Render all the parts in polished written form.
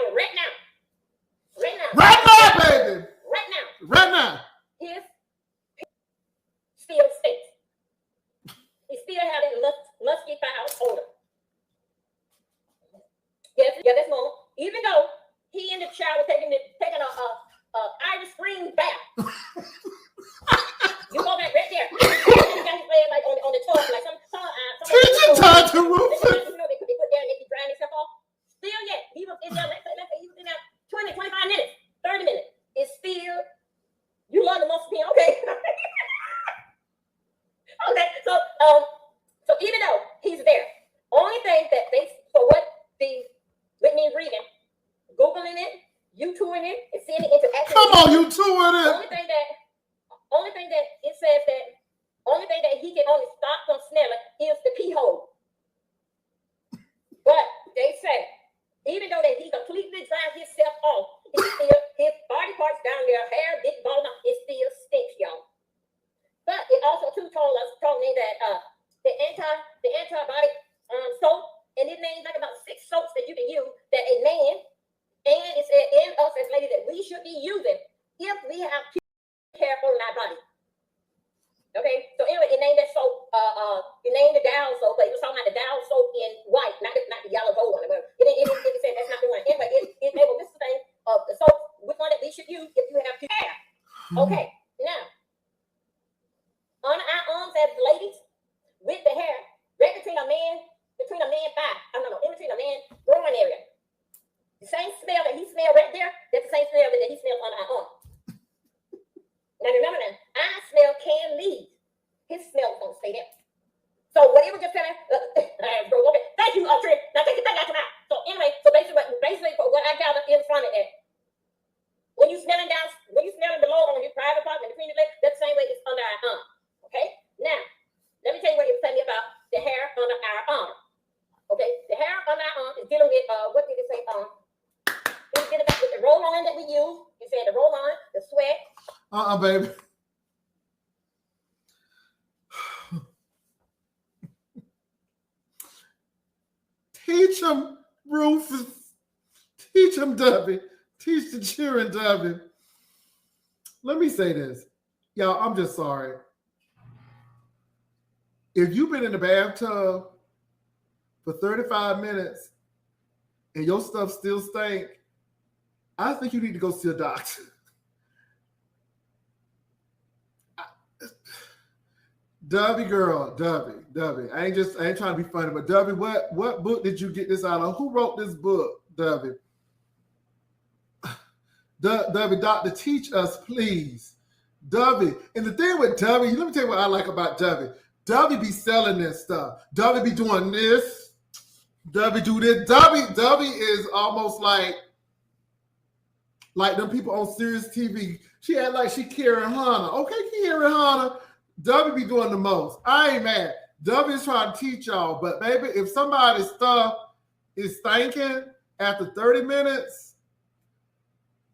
shower right now. Right now. Right now, baby. Right now. Right now. His still stinks. He still have that musky foul odor. Yes, yeah, that's normal. Even though he in the shower taking a Irish Spring bath. You go back right there. You got his leg like on the tub, like some teaching time to Rufus. You know, they put there and they be drying their stuff off. Still yet, he was in there, let's say he was in there 20, 25 minutes, 30 minutes. It's still, you love the muscle pain, okay. Okay, so even though he's there, only thing that for what the Whitney reading, Googling it, YouTubing it, and seeing it interaction. Come on, YouTubing it. Only thing that it says that only thing that he can only stop from smelling is the pee hole. But they say, even though that he completely dried himself off, it's still his body parts down there, hair, big bone, it still stinks, y'all. But it also too told me that the antibiotic soap, and it named like about 6 soaps that you can use that a man and it said in us as ladies that we should be using if we have hair on our body. Okay, so anyway, it named that soap. It named the Dow soap, but it was talking about the Dow soap in white, not the yellow gold one. It said that's not the one. Anyway, it made a list of the soap, which one that we should use if you have hair. Okay, now on our arms as ladies with the hair, right between a man thigh, in between a man groin area. The same smell that he smelled right there, that's the same smell that he smells on our arm. Now remember that our smell can leave. His smell don't stay there. So what he was just telling, okay, thank you, Trent. Now take that out. So anyway, basically what I gathered in front of that, when you smelling below on your private part in between the legs, that's the same way it's under our arm. Okay? Now, let me tell you what he was telling me about the hair under our arm. Okay, the hair under our arm is dealing with what did it say? It's dealing with the roll-on that we use. You said the roll-on, the sweat. Baby. Teach him, Rufus. Teach him, Dovie. Teach the children, Dovie. Let me say this. Y'all, I'm just sorry. If you've been in the bathtub for 35 minutes and your stuff still stink, I think you need to go see a doctor. Dovie girl, Dovie. I ain't trying to be funny, but Dovie, what book did you get this out of? Who wrote this book, Dovie? Dovie, doctor, teach us, please. Dovie. And the thing with Dovie, let me tell you what I like about Dovie. Dovie be selling this stuff. Dovie be doing this. Dovie do this. Dovie is almost like them people on Sirius TV. She act like she Karen Hunter. Okay, Karen Hunter. Dovie be doing the most. I ain't mad. Dovie is trying to teach y'all. But baby, if somebody's stuff is stinking after 30 minutes,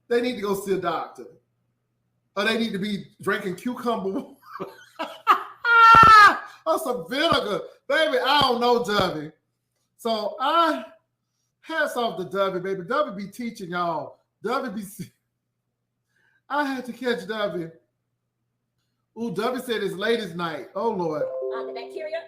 they need to go see a doctor. Or they need to be drinking cucumber or some vinegar. Baby, I don't know, Dovie. So I hats off to Dovie, baby. Dovie be teaching y'all. Dovie be... I had to catch Dovie. Ooh, Dovie said it's late as night. Oh, Lord. The bacteria,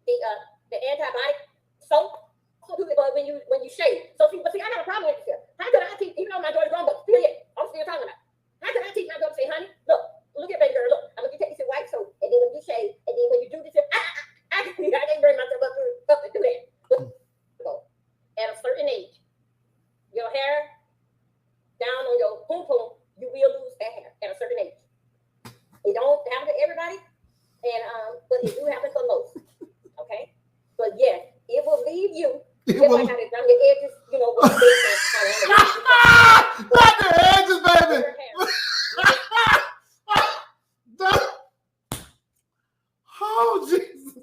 the antibiotic soap, when you shave. So, see, I got a problem with this here. How could I teach, even though my daughter's grown, but still yet, I'm still talking about it. How could I teach my daughter to say, honey, look at baby girl, look, I'm going to take this white soap, and then when you shave, and then when you do this, I can't bring myself up to do that. So, at a certain age, your hair down on your pum-pum, you will lose that hair at a certain age. It don't happen to everybody, but it do happen for most. Okay? But yes, it will leave you. Just like how they down your edges, you know, not the edges, baby. Oh, Jesus.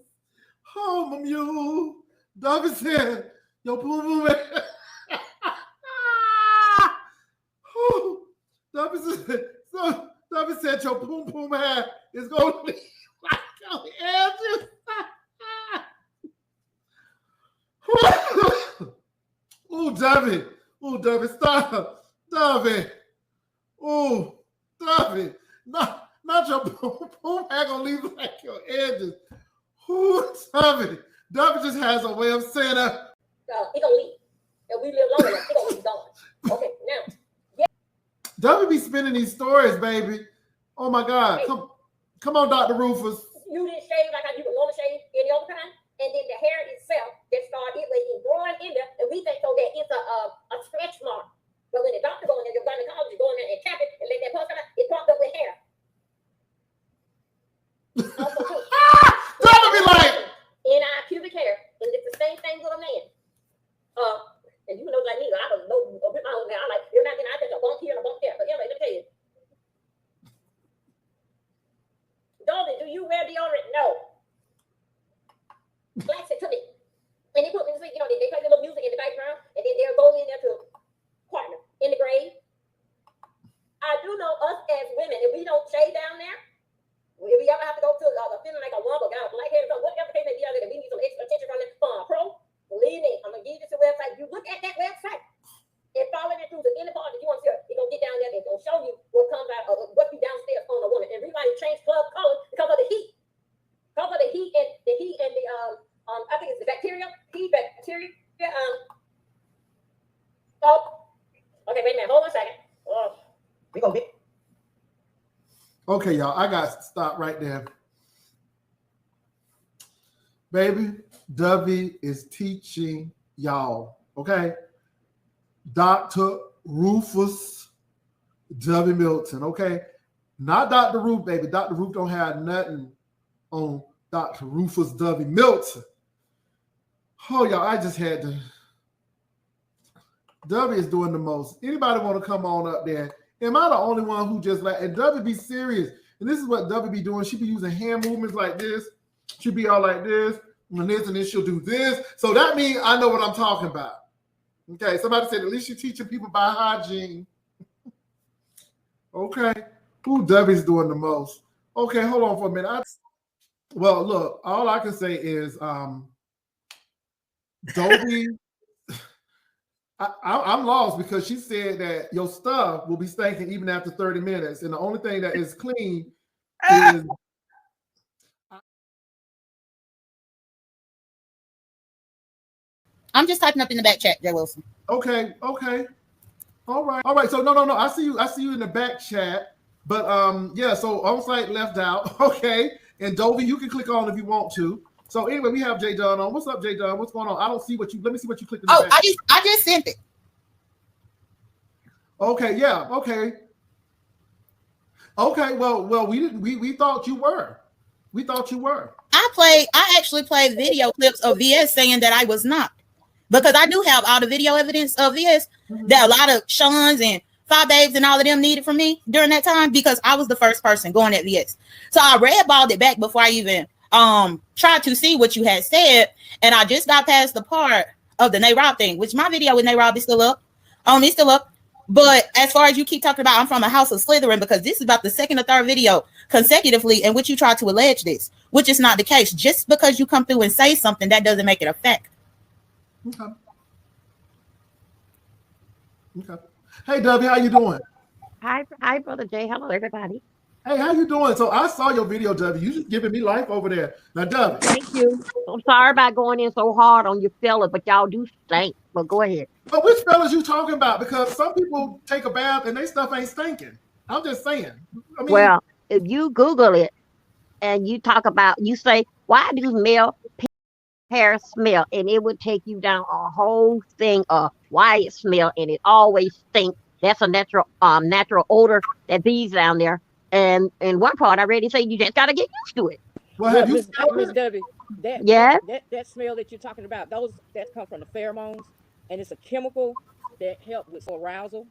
Oh, my mule. Dovie said, yo, boom, boom, man. Oh, Dovie said your poom poom hair is going to be like on the edges. Ooh, Dovie. Ooh, Dovie, stop. Dovie. Ooh, Dovie. Not your boom bag gonna leave like your edges. Ooh, Dovie. Dovie just has a way of saying that. He gonna leave. And we live long enough, he gonna be gone. Okay, now. Dovie be spinning these stories, baby. Oh my God. Hey. Come on, Dr. Rufus. You didn't shave like you would normally shave any other time. And then the hair itself that started growing in there, and we think so that it's a stretch mark. But when the doctor goes in there, your gynecologist go in there and tap it and let that pus come out, it's popped up with hair. Also, too. Dovie be like in our pubic hair, and it's the same thing with a man. And you know, like me, I don't know with my own hair. I'm like, you're not gonna take a bump here and a bump there. But anyway, let me tell you. Dovie, do you wear deodorant? No. Flax it to me. And they put me, you know, they play the little music in the background, and then they'll go in there to partner in the grave. I do know us as women, if we don't shave down there, if we ever have to go to feeling like a lump or got a black hair, or whatever case may be out there, that we need some extra attention from the pro, believe me, I'm going to give you this website. You look at that website and follow it through the inner part that you want to see. It's going to get down there and it's going to show you what comes out of what you downstairs on a woman. And everybody changed colors because of the heat. Because of the heat and the I think it's the bacteria. Okay, wait a minute. Hold on a second. We gonna get. Okay, y'all, I got to stop right there. Baby, Dovie is teaching y'all, okay? Dr. Rufus Dovie Milton, okay? Not Dr. Roof, baby. Dr. Roof don't have nothing on Dr. Rufus Dovie Milton. Oh, y'all, I just had to. Dovie is doing the most. Anybody want to come on up there? Am I the only one who just like, and Dovie be serious. And this is what Dovie be doing. She be using hand movements like this. She be all like this, and then she'll do this. So that means I know what I'm talking about. Okay, somebody said at least you're teaching people by hygiene. Okay, who Dovie's doing the most? Okay, hold on for a minute. Well, look, all I can say is Dovie, I'm lost because she said that your stuff will be stinking even after 30 minutes. And the only thing that is clean is... I'm just typing up in the back chat, Jay Wilson. Okay. All right. So no. I see you in the back chat. But yeah, so on-site left out. Okay. And Dovie, you can click on if you want to. So anyway, we have Jay Dunn on. What's up, Jay Dunn? What's going on? I don't see what you. Let me see what you clicked. Oh, I just sent it. Okay. Yeah. Okay. Well, we didn't. We thought you were. We thought you were. I actually played video clips of VS saying that I was not, because I do have all the video evidence of VS that a lot of Sean's and Five Babes and all of them needed from me during that time, because I was the first person going at VS. So I redballed it back before I even tried to see what you had said, and I just got past the part of the Nate Rob thing, which my video with Nate Rob is still up. It's still up. But as far as you keep talking about, I'm from a house of Slytherin, because this is about the second or third video consecutively in which you try to allege this, which is not the case. Just because you come through and say something, that doesn't make it a fact. Okay. Hey, Dovie, how you doing? Hi, Brother Jay. Hello, everybody. Hey, how you doing? So I saw your video, Dovie. You just giving me life over there. Now, Dovie. Thank you. I'm sorry about going in so hard on your fella, but y'all do stink. But go ahead. But which fellas you talking about? Because some people take a bath and they stuff ain't stinking. I'm just saying. I mean, well, if you Google it and you talk about, you say, why do male hair smell? And it would take you down a whole thing of why it smells, and it always stinks. That's a natural odor that bees down there. And in one part, I already say you just got to get used to it. Well, have you Miss Dovie, that smell that you're talking about, that come from the pheromones, and it's a chemical that helps with arousal.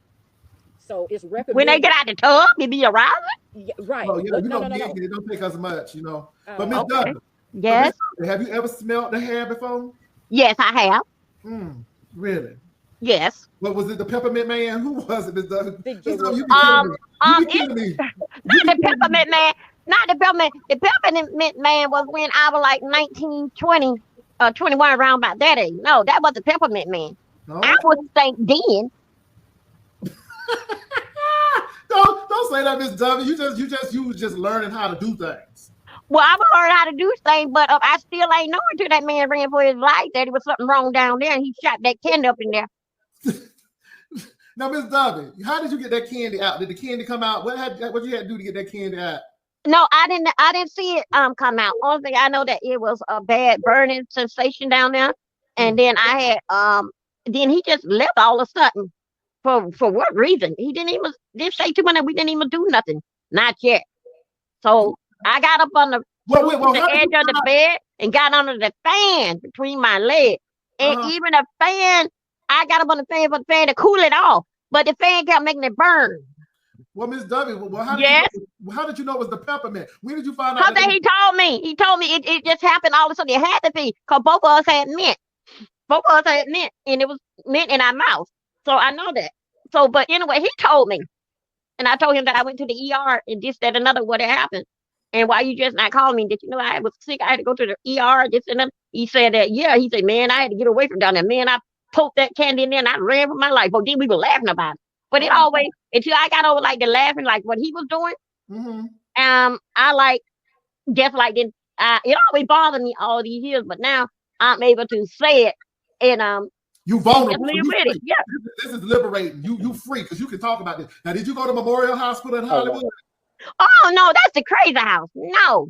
So it's recommended when they get out the tub, it be arousing. Yeah, right. Oh, yeah, No. It don't take us much, you know. But Miss Okay. Dovie, Yes. have you ever smelled the hair before? Yes, I have. Really? Yes. What was it? The peppermint man? Who was it, Miss Dovie? Big Miss J. Dovie, you be killing me. You be killing me. Not the peppermint man. Not the peppermint. The peppermint man was when I was like 19, 20, 21, around about that age. No, that was the peppermint man. No. I would think then. Don't say that, Miss Dovie. You was just learning how to do things. Well, I would learn how to do things, but I still ain't know until that man ran for his life that there was something wrong down there, and he shot that candy up in there. Now, Miss Dovie, how did you get that candy out? Did the candy come out? What you had to do to get that candy out? No, I didn't see it come out. Only thing I know that it was a bad burning sensation down there, and then I had then he just left all of a sudden. For what reason? He didn't say too much. We didn't even do nothing. Not yet. So I got up on the edge of the bed and got under the fan between my legs. And even the fan, I got up on the fan for the fan to cool it off. But the fan kept making it burn. Well, Miss Dovie, how did you know it was the peppermint? When did you find out? Because he told me. He told me it just happened all of a sudden. It had to be because both of us had mint. Both of us had mint, and it was mint in our mouth. So I know that. So, but anyway, he told me. And I told him that I went to the ER and this, that, another, what had happened. And why you just not calling me? Did you know I was sick? I had to go to the ER, this and that. He said that, yeah. He said, man, I had to get away from down there. Man, I poked that candy in there and I ran for my life. But then we were laughing about it. But it always, until I got over like the laughing, like what he was doing, I like, just like then, it always bothered me all these years. But now I'm able to say it. And, you vulnerable. Yeah. This is liberating. You free because you can talk about this. Now, did you go to Memorial Hospital in Hollywood? Oh no, that's the crazy house. No,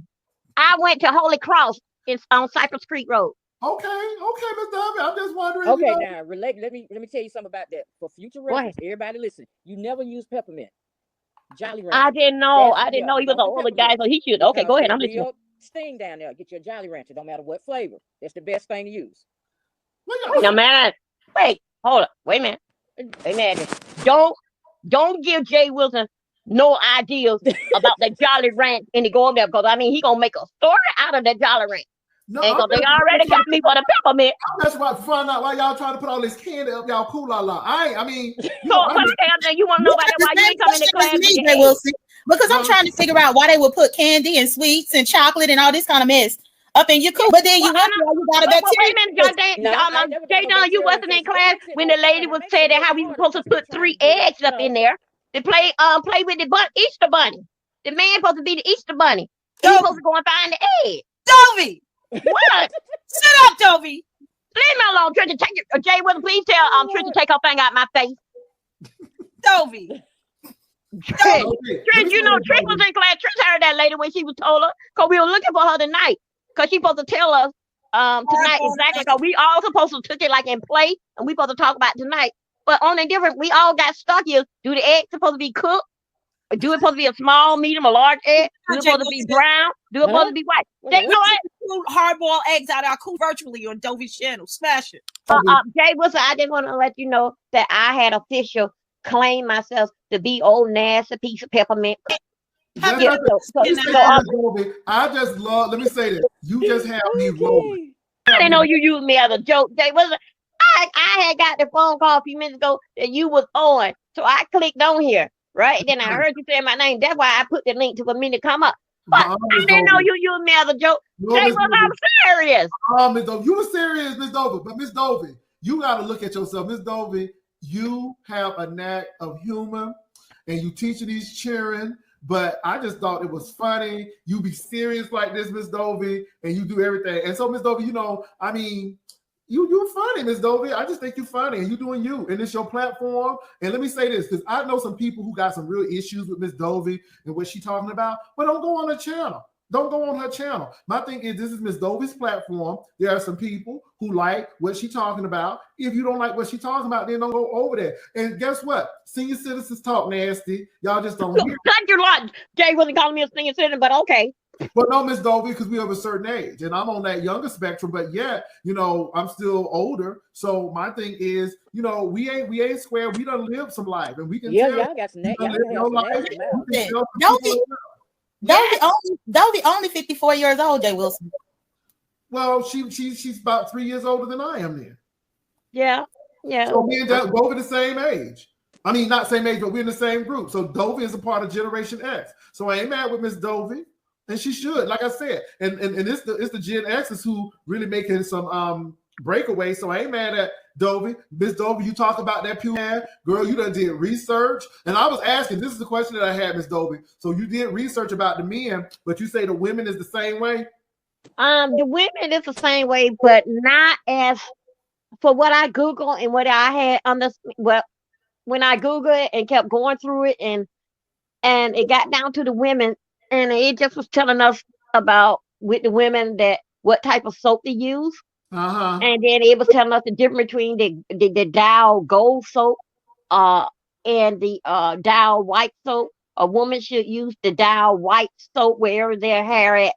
I went to Holy Cross. It's on Cypress Creek Road. Okay, Miss Dovie. I'm just wondering. Okay, now let me tell you something about that for future reference. Everybody, listen. You never use peppermint. Jolly Rancher. I didn't know. He was an older guy, so he should. Okay, go ahead. I'm listening. Sting down there. Get your Jolly Rancher. Don't matter what flavor. That's the best thing to use. No man. Wait, hold up. Wait a minute. Don't give Jay Wilson no ideas about the Jolly Ranch and to go up there because I mean he gonna make a story out of that Jolly Ranch. No, and because they already got me for the peppermint. I'm just about to find out why y'all trying to put all this candy up y'all cool la. I mean, you want to know about why you ain't coming to class? Jay Wilson, because I'm trying to figure out why they would put candy and sweets and chocolate and all this kind of mess up in your cool, but then you got a bacteria. Wait a minute, Jay Don, you wasn't in class when the lady was saying that how we were supposed to put 3 eggs up in there to play with the Easter bunny. The man supposed to be the Easter bunny. He's supposed to go and find the egg. Dovie, what? Shut up, Dovie. Leave me alone, Trisha. Jay Wilson, please tell Trisha take her thing out my face. Dovie. Trish, you know, Trish was in class. Trish heard that lady when she was told her because we were looking for her tonight. Because she's supposed to tell us tonight exactly. Because we all supposed to took it like in play, and we supposed to talk about tonight. But on the different, we all got stuck here. Do the egg supposed to be cooked? Or do it supposed to be a small, medium, or large egg? Do it supposed to be brown? Do it supposed to be white? They know it. Hard-boiled eggs out our cool virtually on Dovie's channel. Smash it. Jay Wilson, I just want to let you know that I had official claim myself to be old nasty piece of peppermint. I just love. Let me say this. You just have me rolling. I didn't know you used me as a joke. Jay Wilson, I had got the phone call a few minutes ago that you was on, so I clicked on here. Right, then I heard you say my name. That's why I put the link for me to come up. But I didn't know you used me as a joke. Jay Wilson, I'm serious. Miss Dovie, you were serious, Miss Dovie. But Miss Dovie, you got to look at yourself, Miss Dovie. You have a knack of humor, and you teaching these children. But I just thought it was funny. You be serious like this, Miss Dovie, and you do everything. And so, Miss Dovie, you know, I mean, you're funny, Miss Dovie. I just think you're funny, and you're doing you, and it's your platform. And let me say this, because I know some people who got some real issues with Miss Dovie and what she's talking about, but don't go on her channel. Don't go on her channel. My thing is, this is Miss Dovie's platform. There are some people who like what she's talking about. If you don't like what she's talking about, then don't go over there. And guess what? Senior citizens talk nasty. Y'all just don't hear. Thank you a lot. Jay wasn't calling me a senior citizen, but okay. But no, Miss Dovie, because we have a certain age, and I'm on that younger spectrum. But yet, you know, I'm still older. So my thing is, you know, we ain't square. We done lived some life, and we can tell. Y'all got some Dovie only 54 years old, Jay Wilson. Well, she's about 3 years older than I am then. Yeah. So me and Dovie the same age. I mean, not same age, but we're in the same group. So Dovie is a part of Generation X. So I ain't mad with Miss Dovie, and she should, like I said. And it's the Gen X's who really making some breakaway. So I ain't mad at Dovie. Miss Dovie, you talk about that pure hair. Girl, you done did research. And I was asking, this is the question that I had, Miss Dovie. So you did research about the men, but you say the women is the same way? The women is the same way, but not as for what I Google and what I had on the well when I Googled it and kept going through it and it got down to the women and it just was telling us about with the women that what type of soap they use. Uh-huh. And then it was telling us the difference between the Dow Gold soap and the Dow White soap. A woman should use the Dow White soap wherever their hair at